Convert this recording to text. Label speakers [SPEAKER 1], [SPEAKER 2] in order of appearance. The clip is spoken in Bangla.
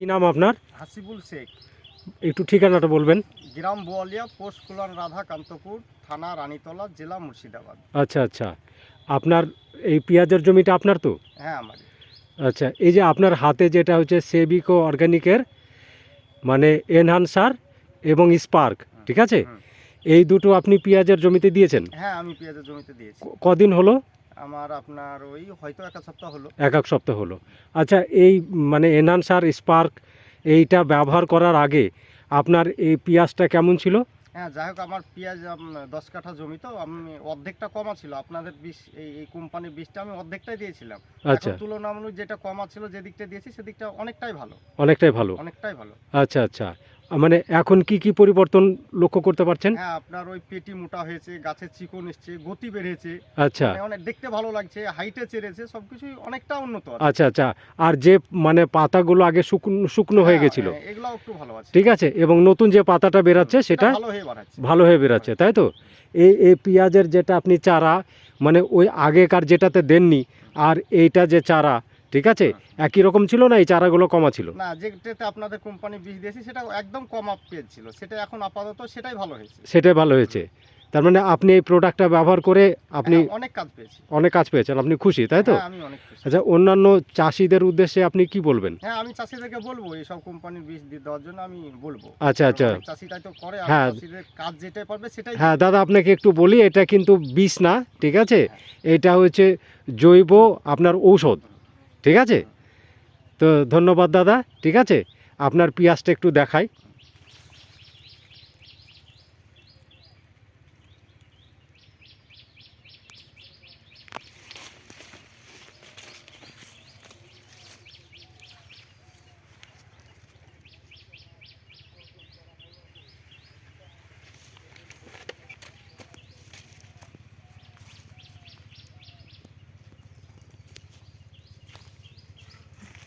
[SPEAKER 1] কি নাম আপনার?
[SPEAKER 2] হাসিবুল শেখ।
[SPEAKER 1] একটু ঠিকানাটা বলবেন।
[SPEAKER 2] গ্রাম বোয়ালিয়া, পোস্ট কুলান রাধাকান্তপুর, থানা রানীতলা, জেলা মুর্শিদাবাদ।
[SPEAKER 1] আচ্ছা আচ্ছা, আপনার এই পেঁয়াজের জমিটা আপনার তো?
[SPEAKER 2] হ্যাঁ, আমারই।
[SPEAKER 1] আচ্ছা, এই যে আপনার হাতে যেটা হচ্ছে সেবিকো অর্গানিকের মানে এনহান্সার এবং স্পার্ক,
[SPEAKER 2] হুম,
[SPEAKER 1] ঠিক আছে?
[SPEAKER 2] হুম।
[SPEAKER 1] এই দুটো আপনি পেঁয়াজের জমিতে দিয়েছেন?
[SPEAKER 2] হ্যাঁ, আমি পেঁয়াজের জমিতে দিয়েছি।
[SPEAKER 1] কদিন হলো?
[SPEAKER 2] আমার আপনার ওই হয়তো 1 সপ্তাহ হলো।
[SPEAKER 1] এক সপ্তাহ হলো। আচ্ছা, এই মানে এনহান্সার স্পার্ক এইটা ব্যবহার করার আগে আপনার এই পেঁয়াজটা কেমন ছিল?
[SPEAKER 2] হ্যাঁ, যাই হোক আমার পেঁয়াজ 10 কাঠা জমি, তো আমি অর্ধেকটা কমা ছিল। আপনাদের বিষ এই কোম্পানির বীজটা আমি অর্ধেকটাই দিয়েছিলাম।
[SPEAKER 1] আচ্ছা,
[SPEAKER 2] এখন তুলনামূলক যেটা কমা ছিল, যেদিকটা দিয়েছি সেদিকটা অনেকটাই ভালো।
[SPEAKER 1] অনেকটাই ভালো।
[SPEAKER 2] অনেকটাই ভালো।
[SPEAKER 1] আচ্ছা আচ্ছা, মানে এখন কি কি পরিবর্তন লক্ষ্য করতে পারছেন?
[SPEAKER 2] হ্যাঁ, আপনার ওই পেটি মোটা হয়েছে, গাছের চিকন এসছে, গতি বেড়েছে।
[SPEAKER 1] আচ্ছা
[SPEAKER 2] মানে অনেক দেখতে ভালো লাগছে, হাইটে চেড়েছে, সবকিছুই অনেকটা উন্নত আছে।
[SPEAKER 1] আচ্ছা আচ্ছা, আর যে মানে পাতাগুলো আগে শুকনো শুকনো হয়ে
[SPEAKER 2] হ্যাঁ,
[SPEAKER 1] গেছিল,
[SPEAKER 2] এগুলাও একটু ভালো আছে।
[SPEAKER 1] ঠিক আছে, এবং নতুন যে পাতাটা বেরাচ্ছে সেটা
[SPEAKER 2] ভালো হয়ে বাড়াচ্ছে।
[SPEAKER 1] ভালো হয়ে বেরাচ্ছে, তাই তো? এই পেঁয়াজের যেটা আপনি চারা মানে ওই আগেকার যেটাতে দেননি আর এইটা যে চারা, ঠিক আছে, একই রকম ছিল না এই চারাগুলো কমা ছিল?
[SPEAKER 2] না, যেটাতে আপনাদের কোম্পানি বীজ দিয়েছে সেটা একদম কম আপ পেয়েছিল, সেটা এখন আপাতত সেটাই ভালো হয়েছে।
[SPEAKER 1] সেটাই ভালো হয়েছে। তার মানে আপনি এই প্রোডাক্টটা ব্যবহার করে আপনি
[SPEAKER 2] হ্যাঁ, অনেক কাজ পেয়েছি।
[SPEAKER 1] অনেক কাজ পেয়েছেন, আপনি খুশি, তাই তো?
[SPEAKER 2] হ্যাঁ, আমি অনেক খুশি।
[SPEAKER 1] আচ্ছা, অন্যান্য চাষিদের উদ্দেশ্যে আপনি কি বলবেন?
[SPEAKER 2] হ্যাঁ, আমি চাষিদেরকে বলবো এইসব কোম্পানির বীজ দেওয়ার জন্য আমি বলবো।
[SPEAKER 1] আচ্ছা আচ্ছা,
[SPEAKER 2] চাষিরাই তো করে, আর
[SPEAKER 1] হ্যাঁ
[SPEAKER 2] চাষিদের কাজ যেটাই পারবে সেটাই
[SPEAKER 1] হ্যাঁ
[SPEAKER 2] দিবে।
[SPEAKER 1] দাদা, আপনাকে একটু বলি, এটা কিন্তু বিষ না, ঠিক আছে?
[SPEAKER 2] হ্যাঁ।
[SPEAKER 1] এটা হচ্ছে জৈব আপনার ঔষধ, ঠিক আছে? তো ধন্যবাদ দাদা, ঠিক আছে? আপনার পেঁয়াজটা একটু দেখাই।